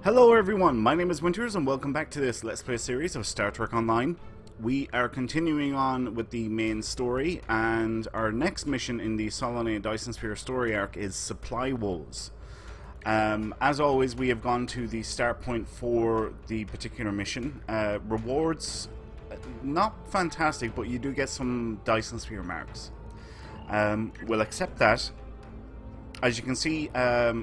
Hello everyone, my name is Winters and welcome back to this Let's Play series of Star Trek Online. We are continuing on with the main story, and our next mission in the Solanae Dyson Sphere story arc is Supply Woes. As always, we have gone to the start point for the particular mission. Rewards, not fantastic, but you do get some Dyson Sphere marks. We'll accept that. As you can see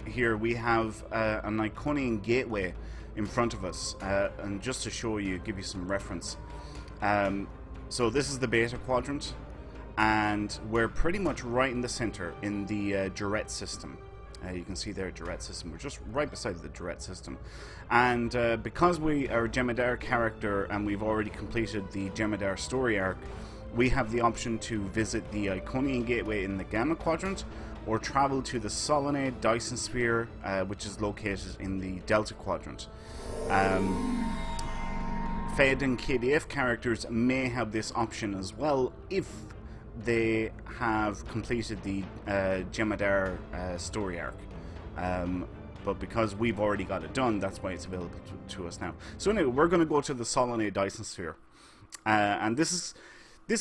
here, we have an Iconian gateway in front of us, and just to show you, give you some reference. So this is the beta quadrant, and we're pretty much right in the center in the Duret system. You can see there, Duret system. We're just right beside the Duret system, and because we are a Jem'hadar character and we've already completed the Jem'hadar story arc, we have the option to visit the Iconian gateway in the Gamma quadrant, or travel to the Solanae Dyson Sphere, which is located in the Delta Quadrant. Fed and KDF characters may have this option as well if they have completed the Jem'hadar story arc. But because we've already got it done, that's why it's available to us now. So anyway, we're going to go to the Solanae Dyson Sphere. And this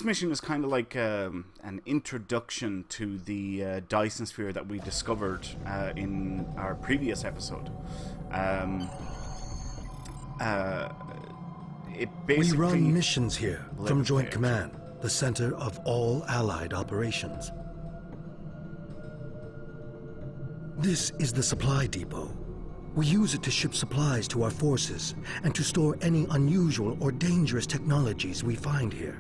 mission is kind of like an introduction to the Dyson Sphere that we discovered in our previous episode. We run missions here from Joint Command, the center of all Allied operations. This is the supply depot. We use it to ship supplies to our forces and to store any unusual or dangerous technologies we find here.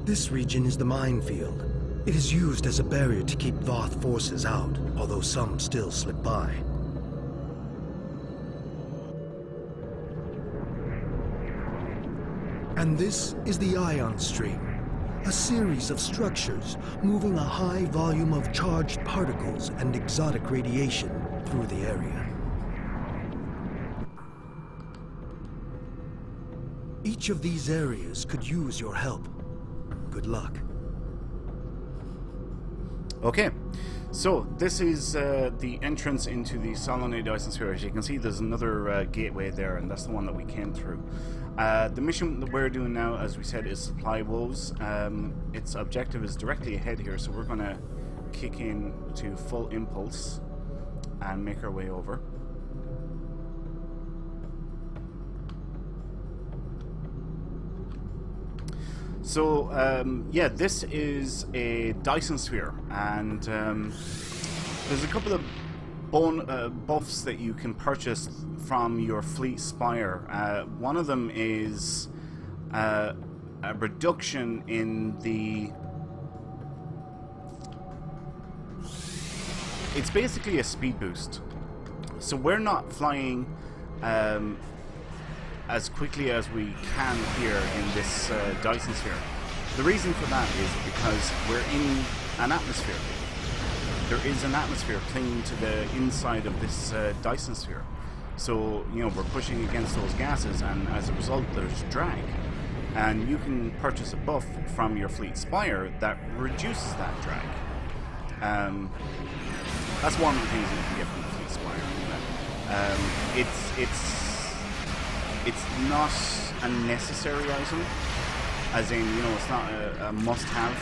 This region is the minefield. It is used as a barrier to keep Voth forces out, although some still slip by. And this is the ion stream, a series of structures moving a high volume of charged particles and exotic radiation through the area. Each of these areas could use your help. Good luck. Okay, so this is the entrance into the Solanae Dyson Sphere. As you can see, there's another gateway there, and that's the one that we came through. The mission that we're doing now, as we said, is Supply Woes. Its objective is directly ahead here, so we're going to kick in to full impulse and make our way over. So, yeah, this is a Dyson Sphere, and there's a couple of buffs that you can purchase from your Fleet Spire. One of them is a reduction in the... It's basically a speed boost. So we're not flying as quickly as we can here in this Dyson Sphere. The reason for that is because we're in an atmosphere. There is an atmosphere clinging to the inside of this Dyson Sphere. So, you know, we're pushing against those gases, and as a result there's drag. And you can purchase a buff from your Fleet Spire that reduces that drag. That's one of the things that you can get from the Fleet Spire. It's not a necessary item, as in, you know, it's not a must-have.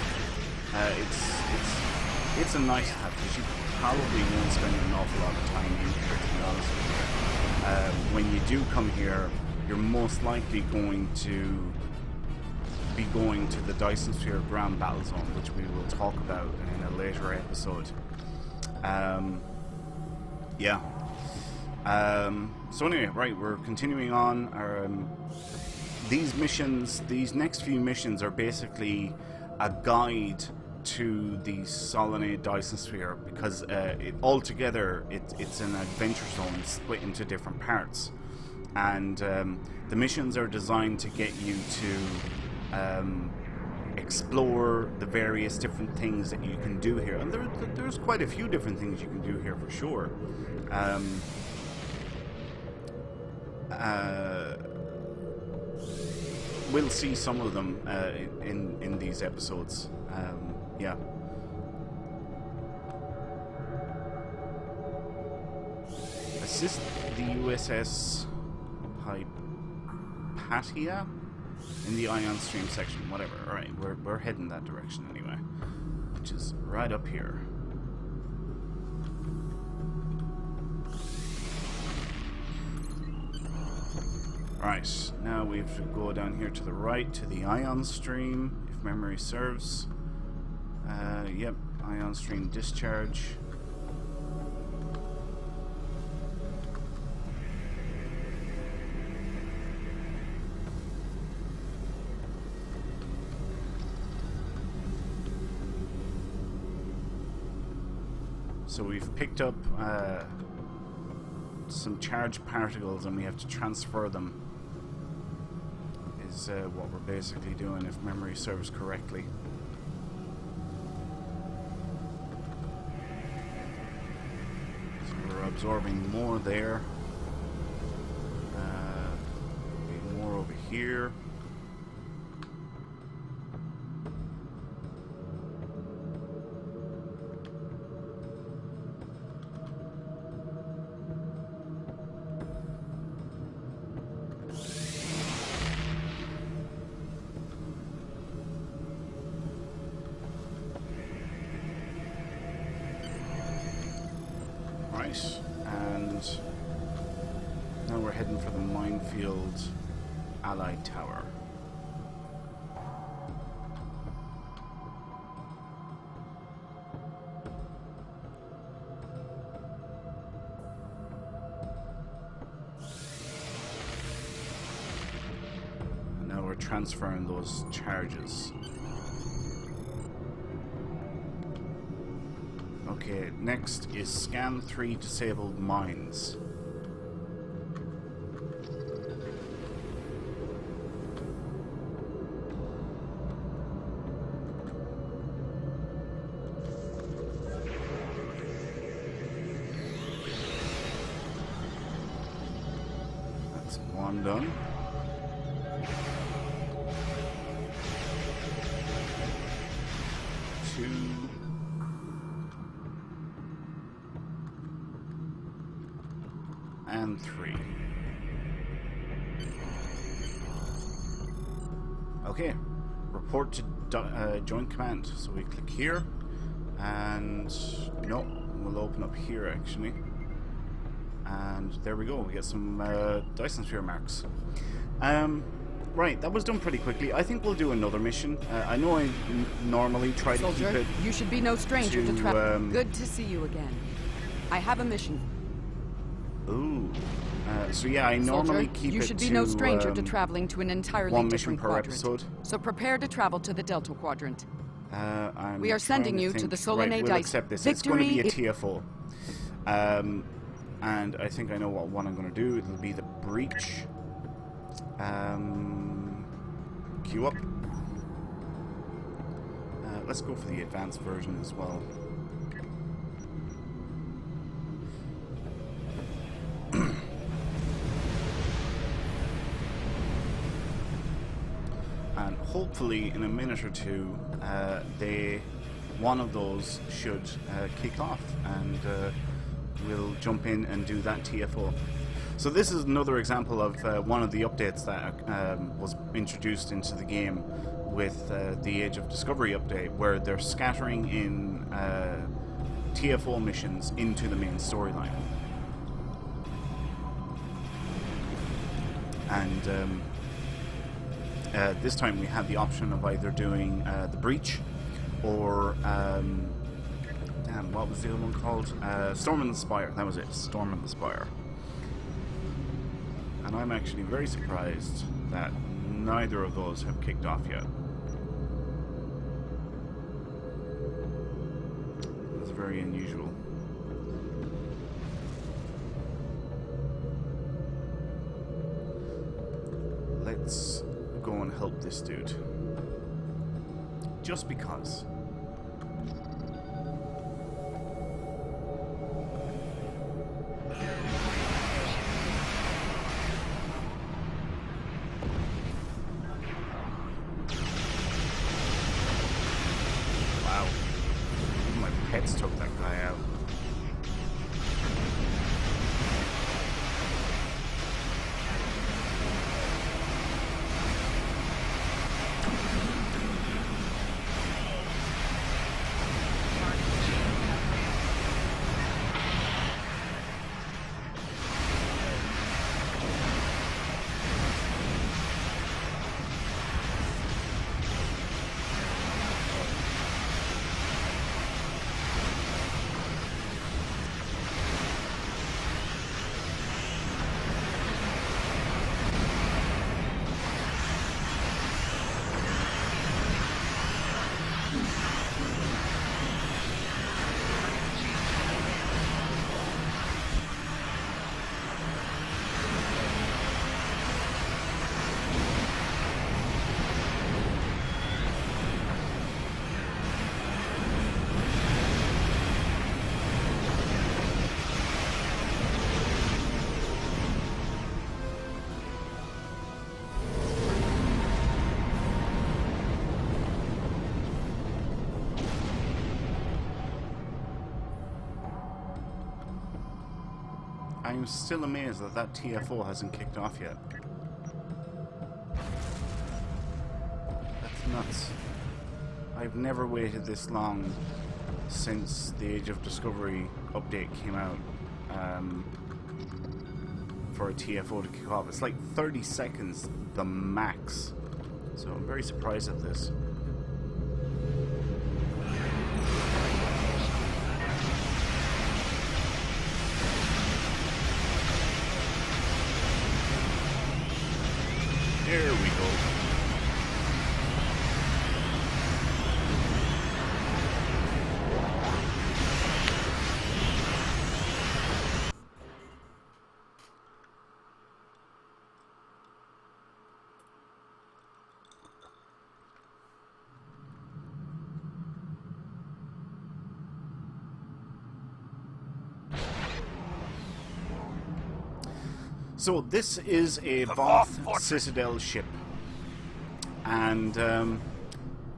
It's a nice-to-have, because you probably won't spend an awful lot of time in here, to be honest with you. When you do come here, you're most likely going to be going to the Dyson Sphere Ground Battle Zone, which we will talk about in a later episode. Yeah. So anyway, right, we're continuing on. These missions, these next few missions are basically a guide to the Solanae Dyson Sphere, because altogether it's an adventure zone split into different parts, and the missions are designed to get you to explore the various different things that you can do here, and there's quite a few different things you can do here for sure. We'll see some of them in these episodes. Yeah. this the USS Hypatia? In the Ion Stream section, whatever. Alright, we're heading that direction anyway. Which is right up here. Alright, now we have to go down here to the right to the Ion Stream, if memory serves. Yep, Ion Stream discharge. So we've picked up some charged particles and we have to transfer them, is what we're basically doing, if memory serves correctly. So we're absorbing more there, more over here. And now we're heading for the minefield Allied Tower. And now we're transferring those charges. Okay, next is scan 3 disabled mines. That's one done. Two. And 3. Okay, report to Joint Command. So we click here, and no, we'll open up here actually. And there we go, we get some Dyson Sphere marks. Right, that was done pretty quickly. I think we'll do another mission. I know I normally try to keep it. You should be no stranger to travel. Good to see you again. I have a mission. Ooh. So yeah, I normally keep it to you should be no stranger to traveling to an entirely one mission different per quadrant. episode. So prepare to travel to the Delta Quadrant. We are sending you to the Solanae we'll Dice. accept this. Victory. It's going to be a TFO. And I think I know what one I'm going to do. It'll be the Breach. Queue up. Let's go for the advanced version as well. And hopefully in a minute or two one of those should kick off, and we'll jump in and do that TFO. So this is another example of one of the updates that was introduced into the game with the Age of Discovery update, where they're scattering in TFO missions into the main storyline. And this time we had the option of either doing the Breach or damn, what was the other one called? Storm in the Spire. That was it, Storm in the Spire. And I'm actually very surprised that neither of those have kicked off yet. That's very unusual. Let's go and help this dude. Just because. Wow. Even my pets took that guy out. I'm still amazed that that TFO hasn't kicked off yet. That's nuts. I've never waited this long since the Age of Discovery update came out for a TFO to kick off. It's like 30 seconds, the max. So I'm very surprised at this. There we go. So this is a Voth Citadel ship, and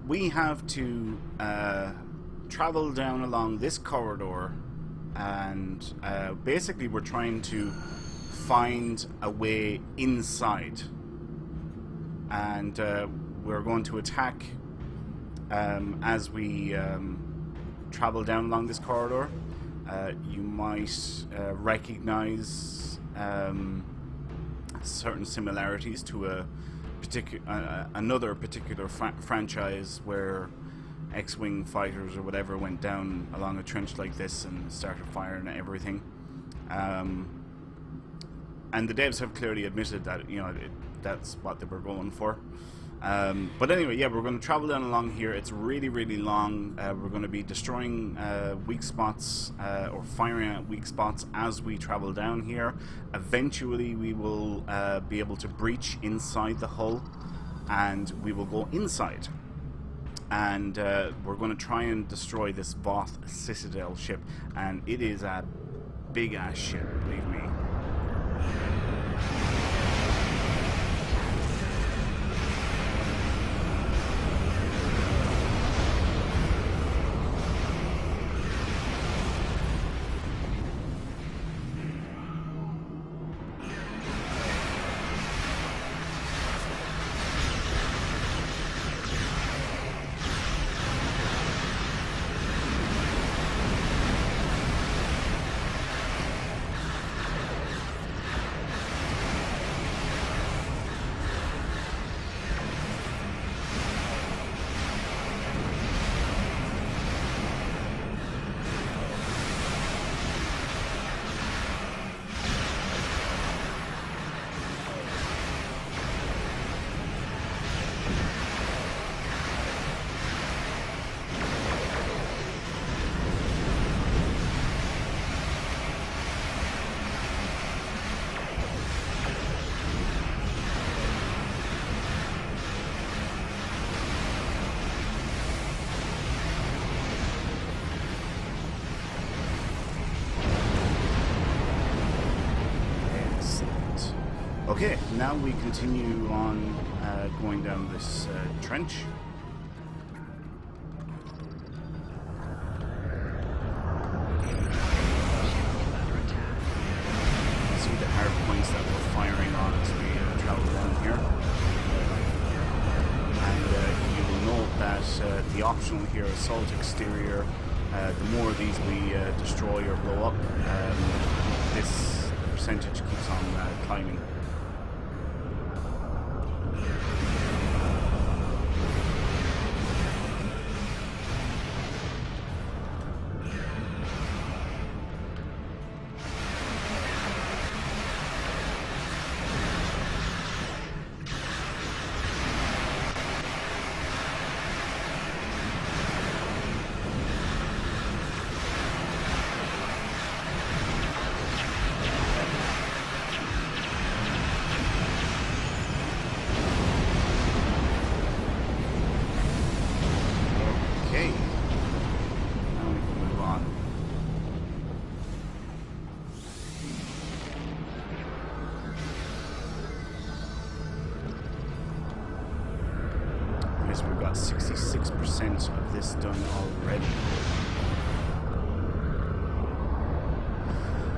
we have to travel down along this corridor, and basically we're trying to find a way inside, and we're going to attack as we travel down along this corridor. You might recognize certain similarities to a another particular franchise where X-Wing fighters or whatever went down along a trench like this and started firing at everything. And the devs have clearly admitted that, you know, that's what they were going for. But anyway, yeah, we're going to travel down along here. It's really, really long. We're going to be destroying weak spots or firing at weak spots as we travel down here. Eventually, we will be able to breach inside the hull, and we will go inside. And we're going to try and destroy this Voth Citadel ship, and it is a big-ass ship, believe me. Okay, now we continue on going down this trench. See the hard points that we're firing on as we travel down here. And you will note that the optional here, assault exterior, the more of these we destroy or blow up, this percentage keeps on climbing. We've got 66% of this done already.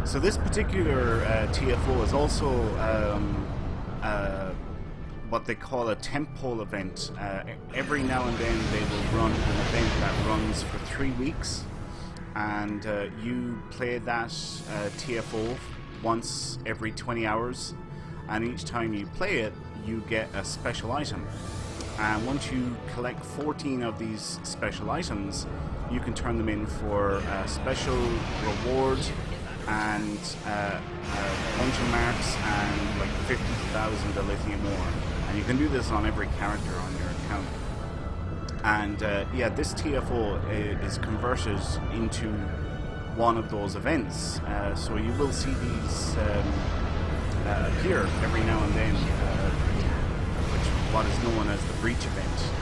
So So this particular TFO is also what they call a tentpole event. Every now and then they will run an event that runs for 3 weeks, and you play that TFO once every 20 hours, and each time you play it you get a special item, and once you collect 14 of these special items you can turn them in for a special reward and a bunch of marks and like 50,000 lithium ore. And you can do this on every character on your account. And yeah, this TFO is converted into one of those events. So you will see these appear every now and then, which what is known as the breach event.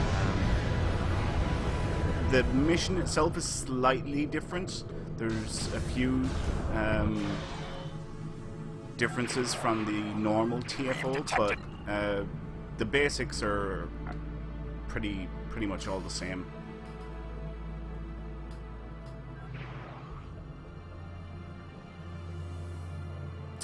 The mission itself is slightly different. There's a few differences from the normal TFO, but the basics are pretty much all the same.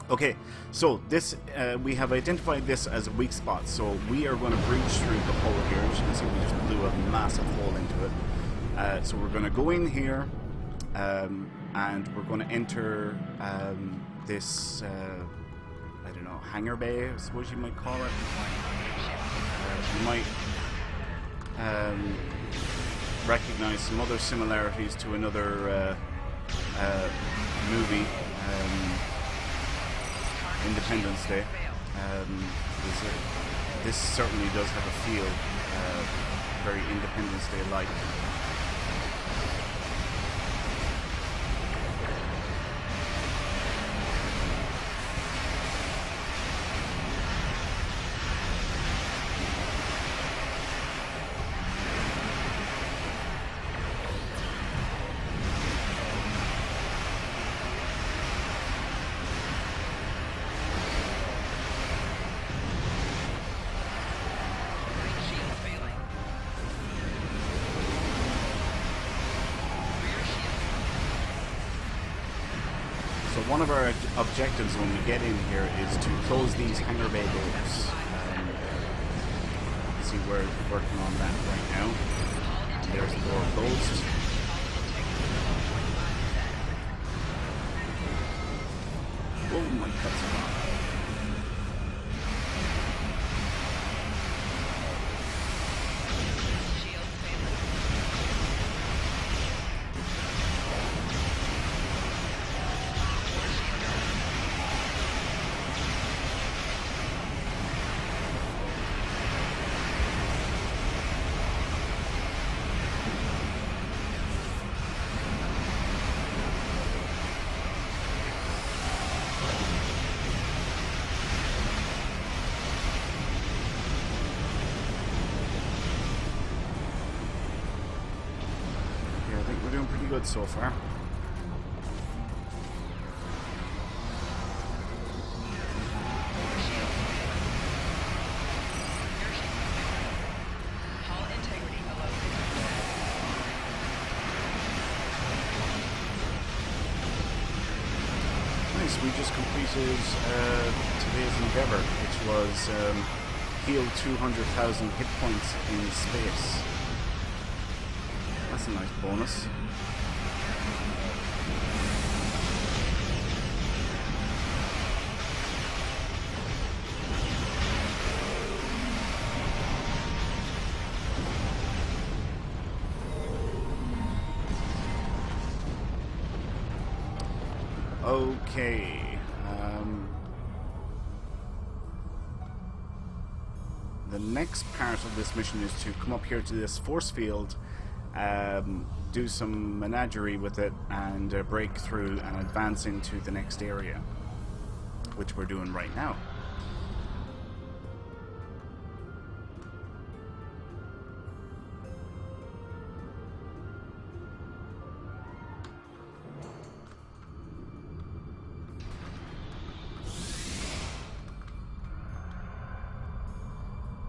Okay, so this we have identified this as a weak spot, so we are going to breach through the hole here. As you can see, we just blew a massive hole into it. So we're going to go in here, and we're going to enter this, I don't know, hangar bay, I suppose you might call it. You might recognize some other similarities to another movie, Independence Day. This certainly does have a feel very Independence Day-like. One of our objectives when we get in here is to close these hangar bay doors. See, we're working on that right now. And there's the door closed. Oh my god. Good so far. Nice, we just completed today's endeavor, which was heal 200,000 hit points in space. That's a nice bonus. Okay. The next part of this mission is to come up here to this force field, do some menagerie with it, and break through and advance into the next area, which we're doing right now.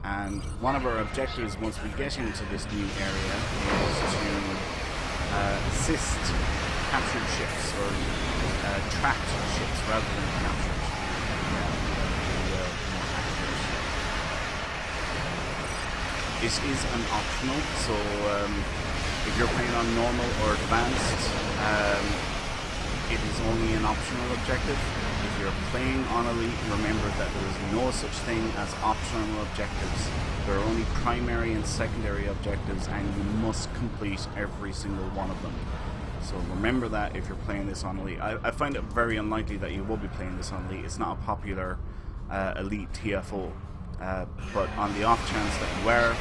And one of our objectives once we get into this new area is to assist captured ships, or tracked ships rather than captured. More accurate. This is an optional, so if you're playing on normal or advanced, it is only an optional objective. If you're playing on Elite, remember that there is no such thing as optional objectives. There are only primary and secondary objectives, and you must complete every single one of them. So remember that if you're playing this on Elite. I find it very unlikely that you will be playing this on Elite. It's not a popular Elite TFO. But on the off chance that you are,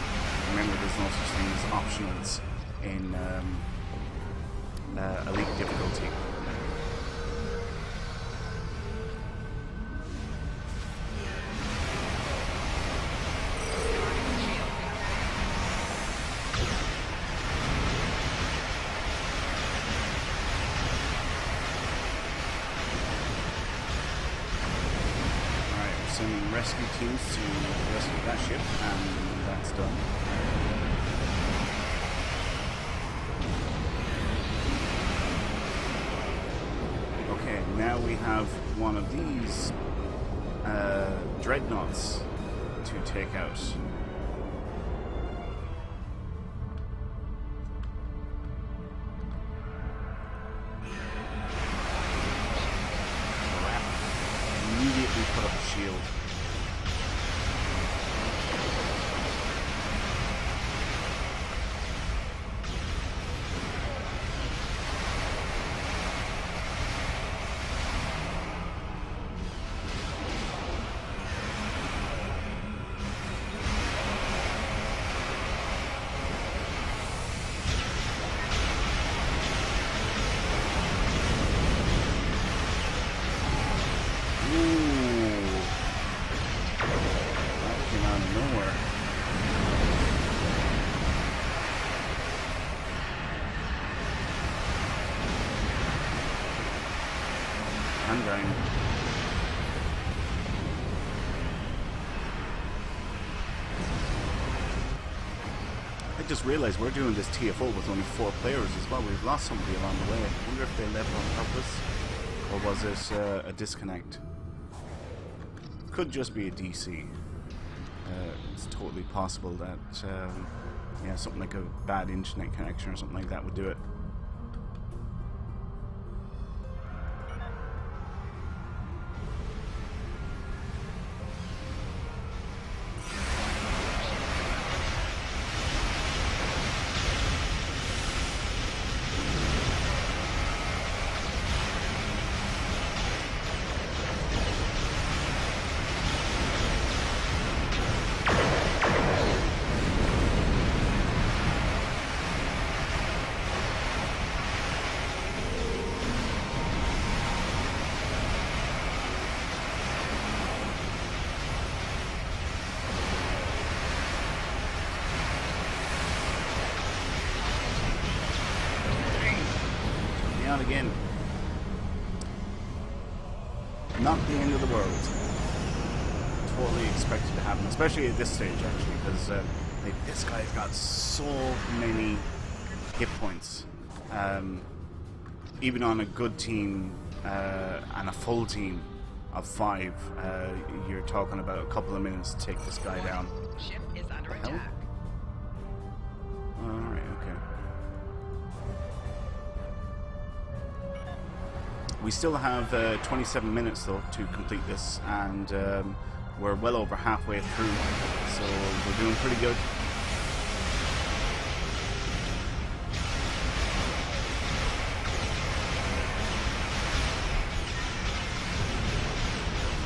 remember there's no such thing as optionals in Elite difficulty. Sending rescue teams to rescue that ship, and that's done. Okay, now we have one of these dreadnoughts to take out. Immediately put up a shield. I'm dying. I just realized we're doing this TFO with only 4 players as well. We've lost somebody along the way. I wonder if they left on purpose, or was it a disconnect? Could just be a DC. It's totally possible that yeah, something like a bad internet connection or something like that would do it. Again, not the end of the world. Totally expected to happen, especially at this stage, actually, because this guy's got so many hit points. Even on a good team and a full team of 5, you're talking about a couple of minutes to take this guy down. Ship is under attack. Alright, okay. We still have 27 minutes though to complete this, and we're well over halfway through, so we're doing pretty good.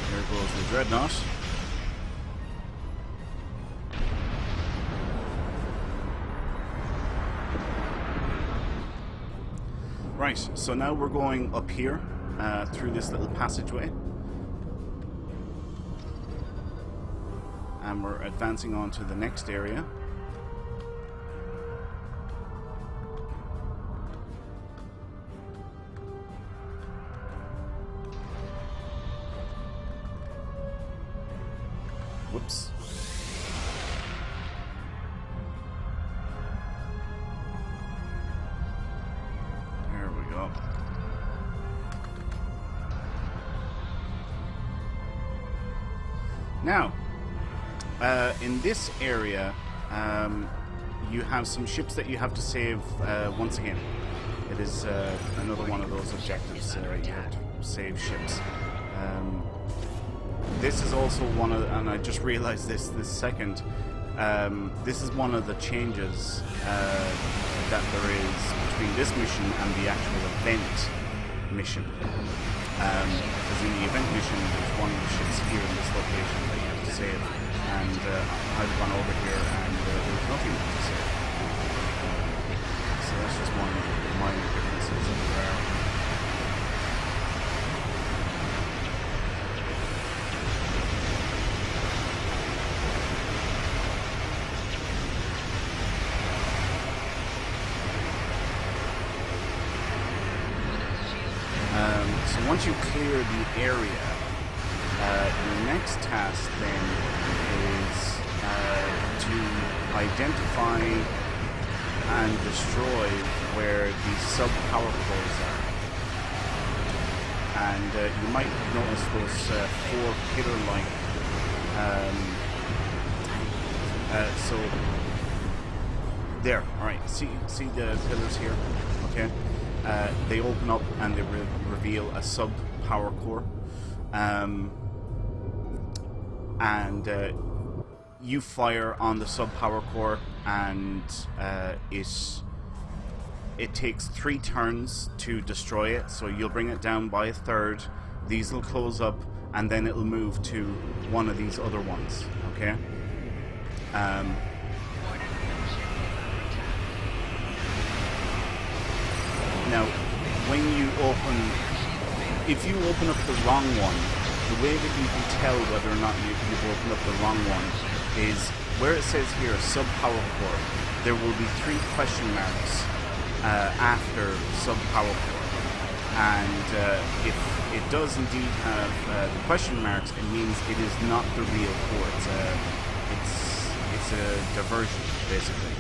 Here goes the dreadnought. Right, so now we're going up here through this little passageway, and we're advancing on to the next area. Whoops. There we go. Now, in this area, you have some ships that you have to save once again. It is another one of those objectives. You have to save ships. This is also one of, and I just realized this second, this is one of the changes that there is between this mission and the actual event mission. Because in the event mission, there's one of the ships here in this location that you have to save, and I've gone over here and there's nothing to save. So that's just one of the minor differences that there are. So once you clear the area, your next task then is to identify and destroy where the sub-power cores are. And you might notice those 4 pillar-like. So there, all right. See the pillars here, okay? They open up and they reveal a sub-power core, and you fire on the sub-power core, and it takes 3 turns to destroy it. So you'll bring it down by a third. These will close up, and then it'll move to one of these other ones. Okay. Now, when you if you open up the wrong one, the way that you can tell whether or not you've opened up the wrong one is where it says here sub-power core, there will be 3 question marks after sub-power core. And if it does indeed have the question marks, it means it is not the real core. It's a diversion, basically.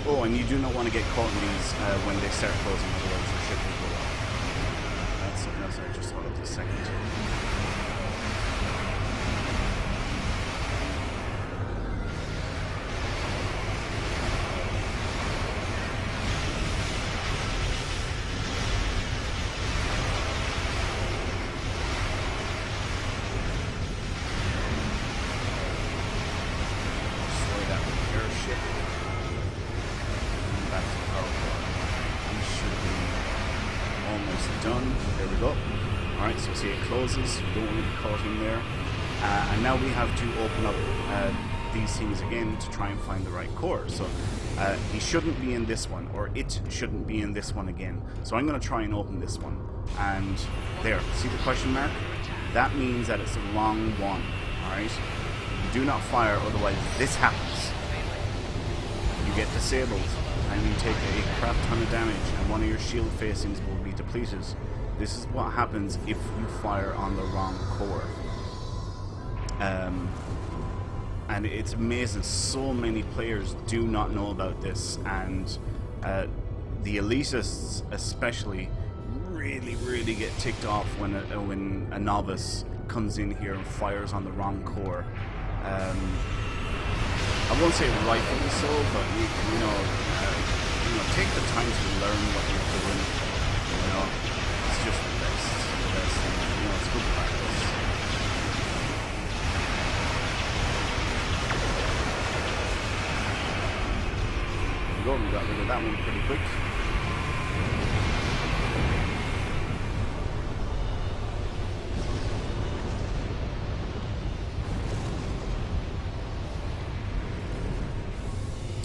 Oh, and you do not want to get caught in these when they start closing, otherwise your ship will go off. That's something else I just thought of a second. Destroy that airship. Done. There we go. Alright, so see it closes. You don't want to be caught in there. And now we have to open up these things again to try and find the right core. So he shouldn't be in this one, or it shouldn't be in this one again. So I'm going to try and open this one. And there, see the question mark? That means that it's the wrong one. Alright? Do not fire, otherwise this happens. You get disabled, and you take a crap ton of damage, and one of your shield facings will be depleted. This is what happens if you fire on the wrong core. And it's amazing, so many players do not know about this, and the elitists especially really get ticked off when a novice comes in here and fires on the wrong core. I won't say rightfully so, but you know, take the time to learn what you're doing. You know, it's just the best thing. You know, it's good practice. There we go. We got rid of that one pretty quick.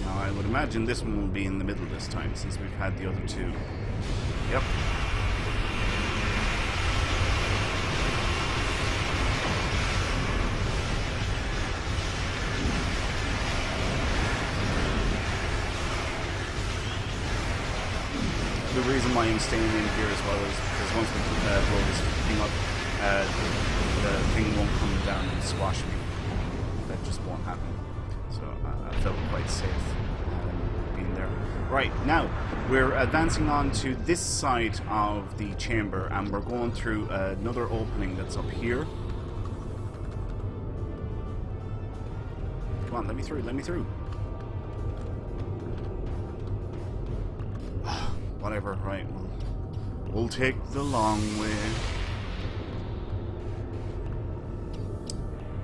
I would imagine this one will be in the middle this time, since we've had the other 2. Yep. The reason why I'm staying in here as well is because once we blow this thing up, the thing won't come down and squash me. That just won't happen. So I felt quite safe being there. Right, now, we're advancing on to this side of the chamber, and we're going through another opening that's up here. Come on, let me through, let me through. Whatever, right, we'll take the long way.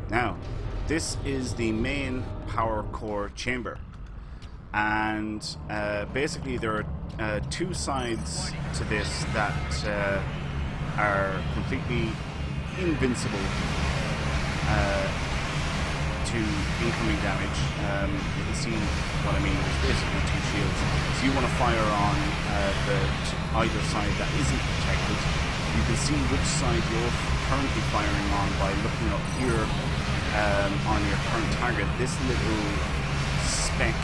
Now, this is the main power core chamber. And basically there are two sides to this that are completely invincible to incoming damage. You can see what I mean. There's basically two shields. So you want to fire on either side that isn't protected. You can see which side you're currently firing on by looking up here on your current target. This little speck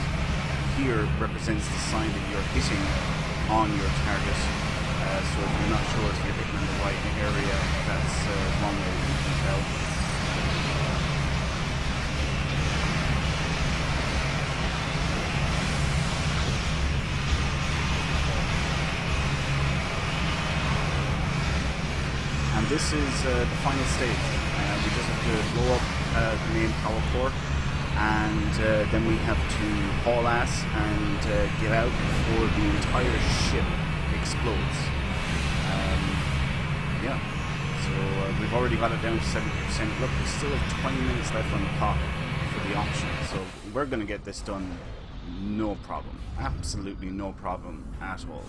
here represents the side that you're hitting on your target. So if you're not sure if you're hitting in the right area, that's one way you can tell. And this is the final stage. We just have to blow up the main power core, and then we have to haul ass and get out before the entire ship explodes. Yeah, so we've already got it down to 70%. Look, we still have 20 minutes left on the clock for the option, so we're going to get this done no problem. Absolutely no problem at all.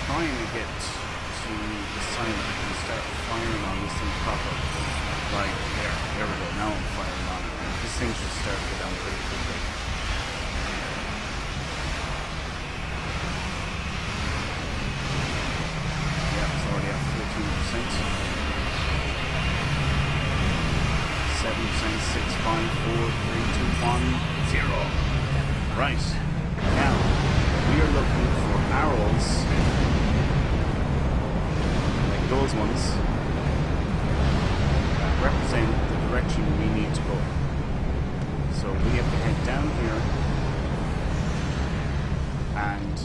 Trying to get to the side that I can start firing on this thing proper. Right, there we go, now I'm firing on it. This thing should start to go down pretty quickly. Yeah, it's already at 14%. 7%, 6, 5, 4, 3, 2, 1, 0. Right, now we are looking for arrows. Those ones that represent the direction we need to go. So we have to head down here and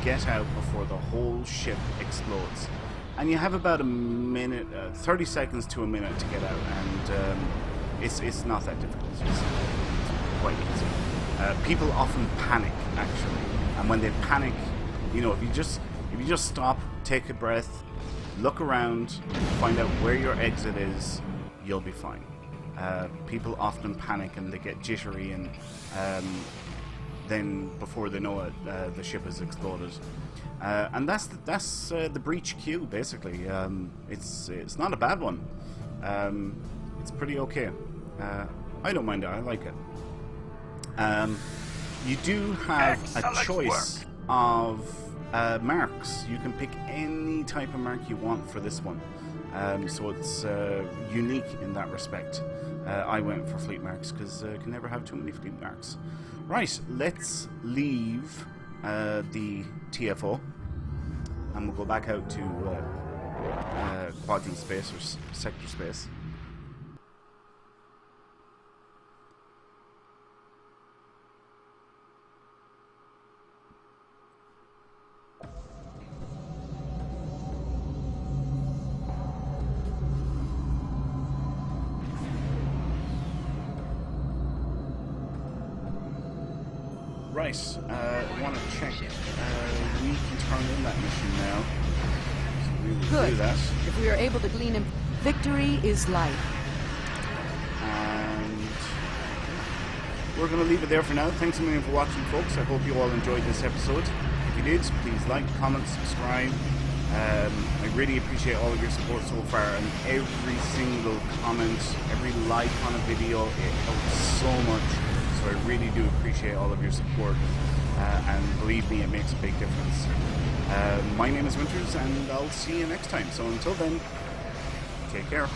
get out before the whole ship explodes. And you have about a minute, 30 seconds to a minute to get out, and it's not that difficult. It's quite easy. People often panic, actually, and when they panic, you know, if you just stop, take a breath, look around, find out where your exit is, you'll be fine. People often panic and they get jittery, and then before they know it, the ship has exploded. And that's the breach queue, basically. It's not a bad one. It's pretty okay. I don't mind it. I like it. You do have a choice of marks. You can pick any type of mark you want for this one, so it's unique in that respect. I went for fleet marks because you can never have too many fleet marks. Right, let's leave the TFO and we'll go back out to quadrant space or sector space. Right, I want to check. We can turn in that mission now. So we will Good. do that. If we are able to glean him, victory is life. And we're going to leave it there for now. Thanks a million for watching, folks. I hope you all enjoyed this episode. If you did, please like, comment, subscribe. I really appreciate all of your support so far, and every single comment, every like on a video, it helps so much. So I really do appreciate all of your support, and believe me, it makes a big difference. My name is Winters, and I'll see you next time. So until then, take care.